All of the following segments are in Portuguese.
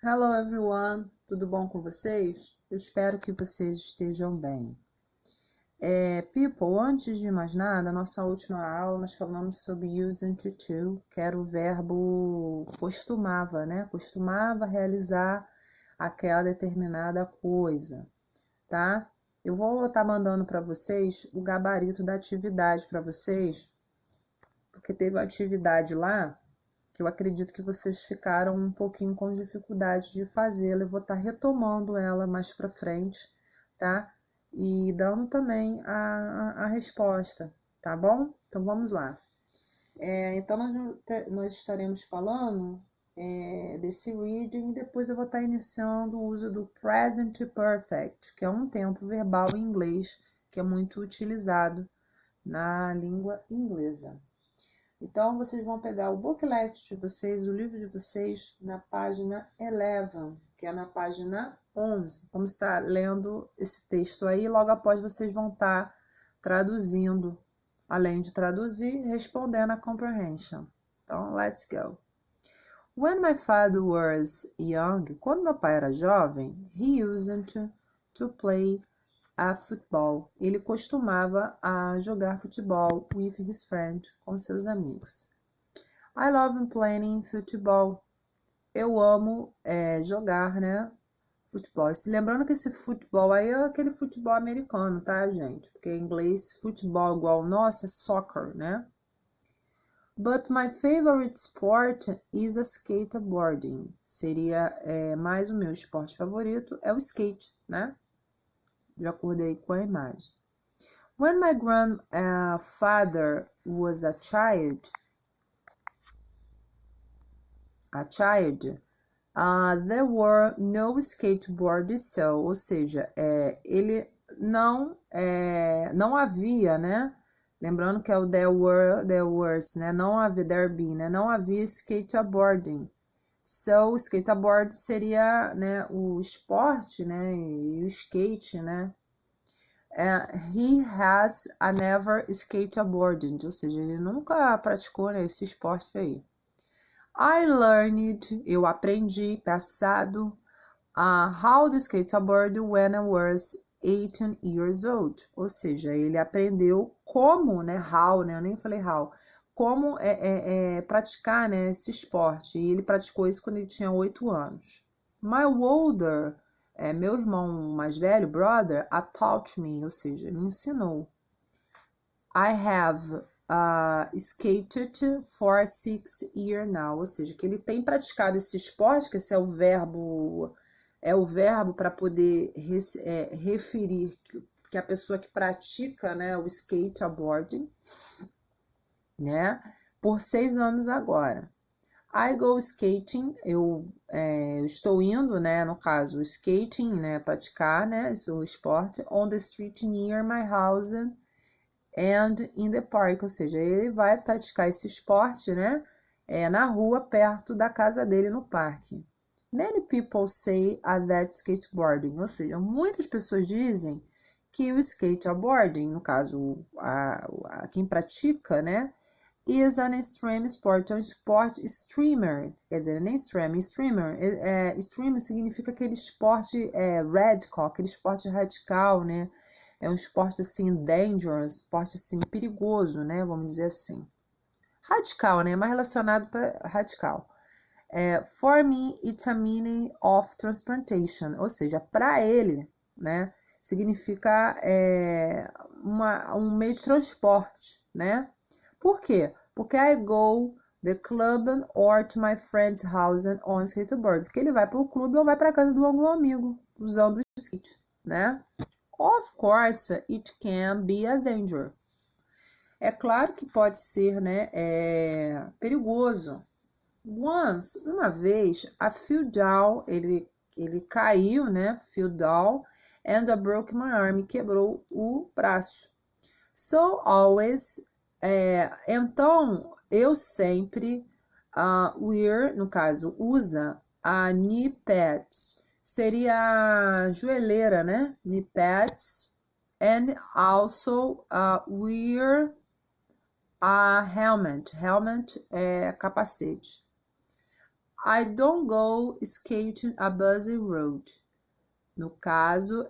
Hello everyone, tudo bom com vocês? Eu espero que vocês estejam bem. People, antes de mais nada, nossa última aula nós falamos sobre using to, que era o verbo costumava, né? Costumava realizar aquela determinada coisa, tá? Eu vou estar mandando para vocês o gabarito da atividade para vocês, porque teve uma atividade lá que eu acredito que vocês ficaram um pouquinho com dificuldade de fazê-la. Eu vou estar retomando ela mais para frente, tá? E dando também a resposta, tá bom? Então vamos lá. Então nós estaremos falando desse reading e depois eu vou estar iniciando o uso do present perfect, que é um tempo verbal em inglês que é muito utilizado na língua inglesa. Então, vocês vão pegar o booklet de vocês, o livro de vocês, na página 11, que é na página 11. Vamos estar lendo esse texto aí, logo após vocês vão estar traduzindo, além de traduzir, respondendo a comprehension. Então, let's go. When my father was young, quando meu pai era jovem, he used to play a futebol. Ele costumava a jogar futebol with his friend, com seus amigos. I love playing futebol. Eu amo jogar, né? Futebol. Se lembrando que esse futebol aí é aquele futebol americano, tá, gente? Porque em inglês, futebol igual o nosso é soccer, né? But my favorite sport is a skateboarding. Seria mais o meu esporte favorito é o skate, né? De acordo aí com a imagem. When my grandfather was a child, there were no skateboards, so, ou seja, ele não havia, né? Lembrando que é o there were, né? Não havia, there be, né? Não havia skateboarding. So, skateboard seria, né, o esporte, né, e o skate, né? He has never skateboarded, ou seja, ele nunca praticou, né, esse esporte aí. I learned, eu aprendi, passado, how to skateboard when I was 18 years old, ou seja, ele aprendeu como, né, how, né, eu nem falei how, como praticar, né, esse esporte, e ele praticou isso quando ele tinha 8 anos. My older, meu irmão mais velho, brother, taught me, ou seja, me ensinou. I have skated for 6 years now, ou seja, que ele tem praticado esse esporte, que esse é o verbo para poder referir que a pessoa que pratica, né, o skateboarding, né, por 6 anos agora. I go skating, eu estou indo, né, no caso, skating, né, praticar, né, o esporte, on the street near my house and in the park, ou seja, ele vai praticar esse esporte, né, na rua perto da casa dele no parque. Many people say that skateboarding, ou seja, muitas pessoas dizem que o skateboarding, no caso, quem pratica, né, is an extreme sport, é um esporte streamer, quer dizer, nem extreme, streamer, streamer significa aquele esporte radical, aquele esporte radical, né, é um esporte assim dangerous, esporte assim perigoso, né, vamos dizer assim. Radical, né, mais relacionado para radical. For me, it's a meaning of transportation, ou seja, para ele, né, significa um meio de transporte, né. Por quê? Porque I go the club or to my friend's house on skateboard. Porque ele vai para o clube ou vai para a casa de algum amigo usando o skate, né? Of course, it can be a danger. É claro que pode ser, né, perigoso. Once, uma vez, I fell down, ele caiu, né, fell down, and I broke my arm, quebrou o braço. So, always, então, eu sempre, wear, no caso, usa a knee pads, seria a joelheira, né, knee pads, and also wear a helmet é capacete. I don't go skating a busy road. No caso,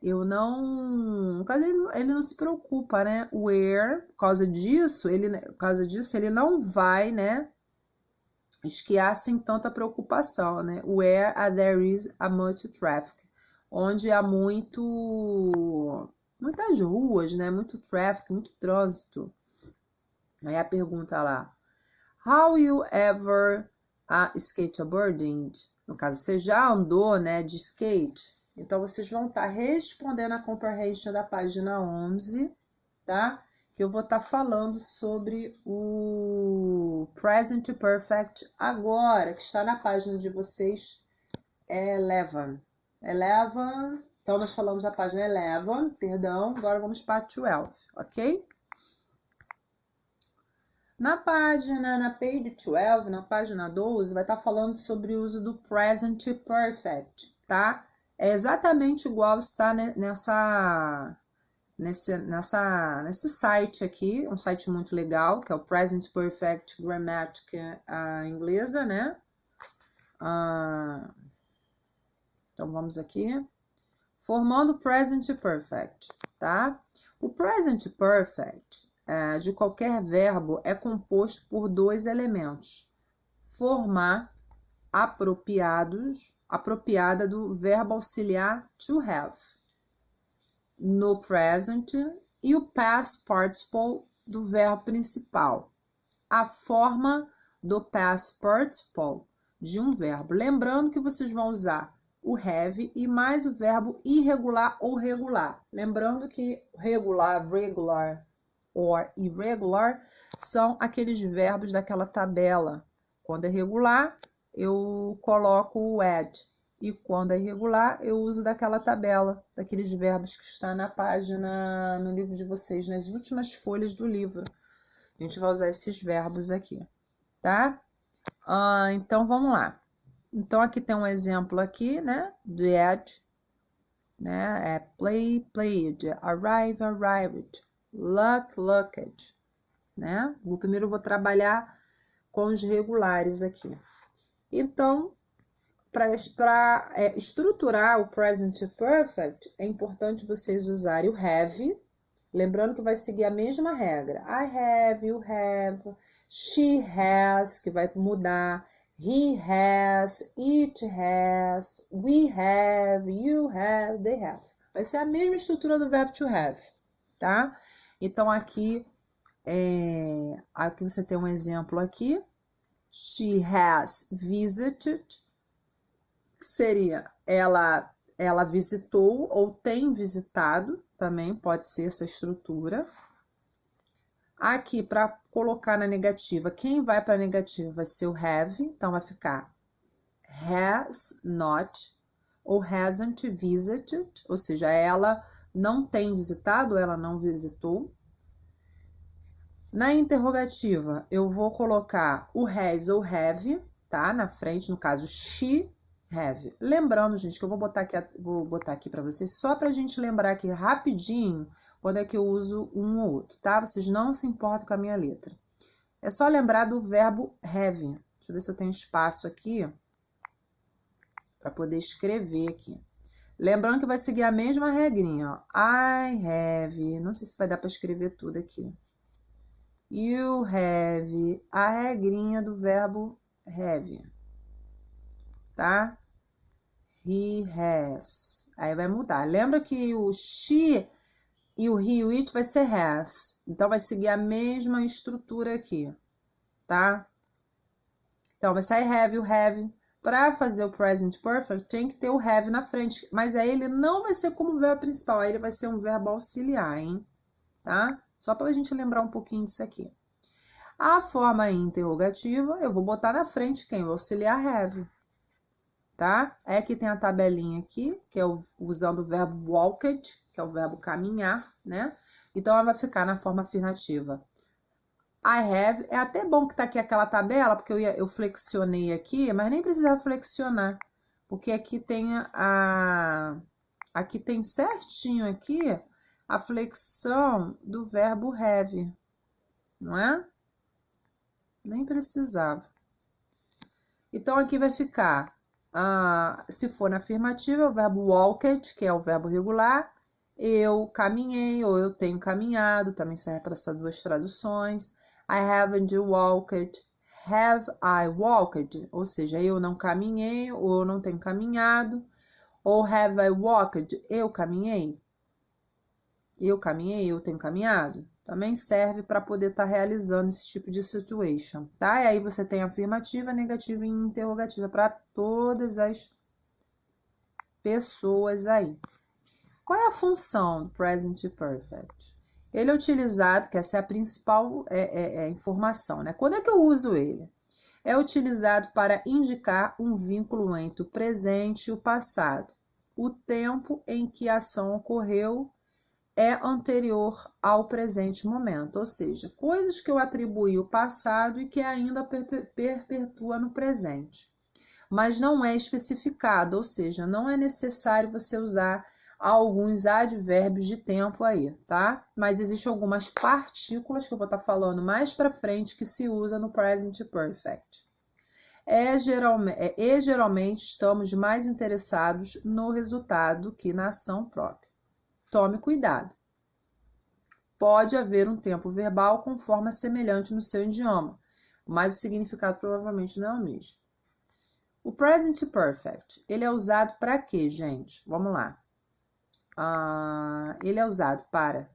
eu não... No caso, ele não se preocupa, né? Where, por causa disso, ele não vai, né? Esquiar sem tanta preocupação, né? Where there is a much traffic. Onde há muitas ruas, né? Muito traffic, muito trânsito. Aí a pergunta lá. How you ever skateboarding? No caso, você já andou, né, de skate? Então, vocês vão estar respondendo a comprehension da página 11, tá? Que eu vou estar falando sobre o Present Perfect agora, que está na página de vocês, 11. Então, nós falamos da página 11, perdão, agora vamos para 12, ok? Na page 12, na página 12, vai estar falando sobre o uso do Present Perfect, tá? É exatamente igual está nesse site aqui, um site muito legal, que é o Present Perfect Grammatical inglesa, né? Então, vamos aqui. Formando o Present Perfect, tá? O Present Perfect de qualquer verbo é composto por dois elementos. Formar apropriada do verbo auxiliar to have no present e o past participle do verbo principal. A forma do past participle de um verbo. Lembrando que vocês vão usar o have e mais o verbo irregular ou regular. Lembrando que regular or irregular são aqueles verbos daquela tabela. Quando é regular, eu coloco o add. E quando é irregular, eu uso daquela tabela, daqueles verbos que está na página, no livro de vocês, nas últimas folhas do livro. A gente vai usar esses verbos aqui, tá? Então, vamos lá. Então, aqui tem um exemplo aqui, né? Do add, né? Play, played, arrive, arrived, look, looked, né? Primeiro eu vou trabalhar com os regulares aqui. Então, para estruturar o Present Perfect, é importante vocês usarem o have, lembrando que vai seguir a mesma regra. I have, you have, she has, que vai mudar, he has, it has, we have, you have, they have. Vai ser a mesma estrutura do verbo to have, tá? Então, aqui você tem um exemplo aqui. She has visited, que seria ela visitou ou tem visitado, também pode ser essa estrutura. Aqui, para colocar na negativa, quem vai para a negativa vai ser o have, então vai ficar has not ou hasn't visited, ou seja, ela não tem visitado, ela não visitou. Na interrogativa, eu vou colocar o has ou have, tá? Na frente, no caso, she have. Lembrando, gente, que eu vou botar aqui para vocês, só para a gente lembrar aqui rapidinho quando é que eu uso um ou outro, tá? Vocês não se importam com a minha letra. É só lembrar do verbo have. Deixa eu ver se eu tenho espaço aqui para poder escrever aqui. Lembrando que vai seguir a mesma regrinha, ó. I have, não sei se vai dar para escrever tudo aqui. You have, a regrinha do verbo have, tá? He has, aí vai mudar. Lembra que o she e o he e o it vai ser has, então vai seguir a mesma estrutura aqui, tá? Então vai ser I have, you have. Para fazer o present perfect tem que ter o have na frente, mas aí ele não vai ser como verbo principal, aí ele vai ser um verbo auxiliar, hein? Tá? Só para a gente lembrar um pouquinho disso aqui. A forma interrogativa, eu vou botar na frente quem? O auxiliar have. Tá? Aí aqui tem a tabelinha aqui, que é usando o verbo walked, que é o verbo caminhar, né? Então, ela vai ficar na forma afirmativa. I have, é até bom que tá aqui aquela tabela, porque eu flexionei aqui, mas nem precisava flexionar. Porque aqui tem aqui tem certinho aqui a flexão do verbo have, não é? Nem precisava. Então, aqui vai ficar, se for na afirmativa, é o verbo walked, que é o verbo regular. Eu caminhei, ou eu tenho caminhado, também serve para essas duas traduções. I haven't walked, have I walked? Ou seja, eu não caminhei, ou eu não tenho caminhado. Ou have I walked? Eu caminhei. Eu caminhei, eu tenho caminhado. Também serve para poder estar realizando esse tipo de situation, tá? E aí você tem afirmativa, negativa e interrogativa para todas as pessoas aí. Qual é a função do present perfect? Ele é utilizado, que essa é a principal informação, né? Quando é que eu uso ele? É utilizado para indicar um vínculo entre o presente e o passado. O tempo em que a ação ocorreu é anterior ao presente momento, ou seja, coisas que eu atribuí ao passado e que ainda perpetua no presente. Mas não é especificado, ou seja, não é necessário você usar alguns advérbios de tempo aí, tá? Mas existem algumas partículas que eu vou estar falando mais para frente que se usa no present perfect. Geralmente estamos mais interessados no resultado que na ação própria. Tome cuidado. Pode haver um tempo verbal com forma semelhante no seu idioma, mas o significado provavelmente não é o mesmo. O present perfect, ele é usado para quê, gente? Vamos lá. Ele é usado para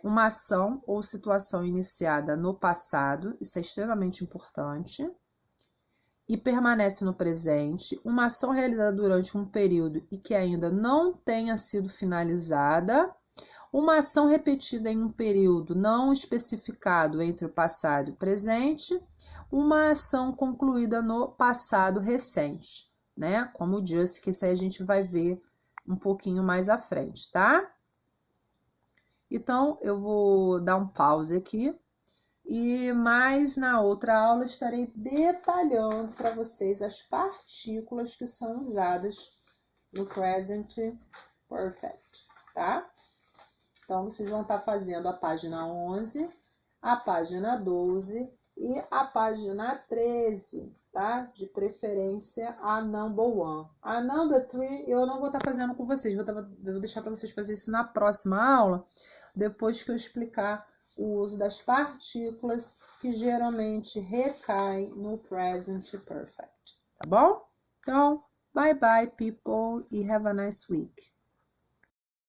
uma ação ou situação iniciada no passado, isso é extremamente importante, e permanece no presente, uma ação realizada durante um período e que ainda não tenha sido finalizada, uma ação repetida em um período não especificado entre o passado e o presente, uma ação concluída no passado recente, né? Como o just, que isso aí a gente vai ver um pouquinho mais à frente, tá? Então, eu vou dar um pause aqui. E mais na outra aula estarei detalhando para vocês as partículas que são usadas no present perfect, tá? Então, vocês vão estar fazendo a página 11, a página 12 e a página 13, tá? De preferência a number 1. A number 3 eu não vou estar fazendo com vocês, vou deixar para vocês fazerem isso na próxima aula, depois que eu explicar o uso das partículas que geralmente recaem no present perfect, tá bom? Então, bye bye people e have a nice week.